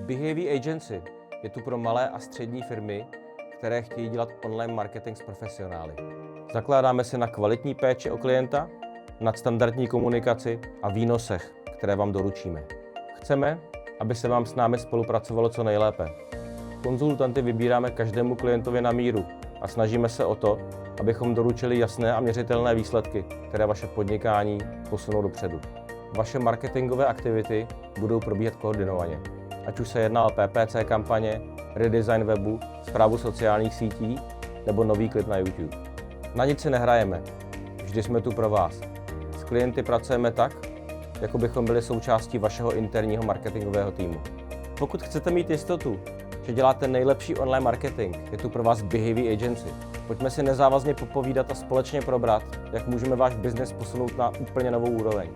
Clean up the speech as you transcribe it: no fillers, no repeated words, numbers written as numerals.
Behaviour Agency je tu pro malé a střední firmy, které chtějí dělat online marketing s profesionály. Zakládáme se na kvalitní péči o klienta, nadstandardní komunikaci a výnosech, které vám doručíme. Chceme, aby se vám s námi spolupracovalo co nejlépe. Konzultanty vybíráme každému klientovi na míru a snažíme se o to, abychom doručili jasné a měřitelné výsledky, které vaše podnikání posunou dopředu. Vaše marketingové aktivity budou probíhat koordinovaně, ať už se jedná o PPC kampaně, redesign webu, správu sociálních sítí nebo nový klip na YouTube. Na nic si nehrajeme, vždy jsme tu pro vás. S klienty pracujeme tak, jako bychom byli součástí vašeho interního marketingového týmu. Pokud chcete mít jistotu, že děláte nejlepší online marketing, je tu pro vás Behaviour Agency. Pojďme si nezávazně popovídat a společně probrat, jak můžeme váš biznes posunout na úplně novou úroveň.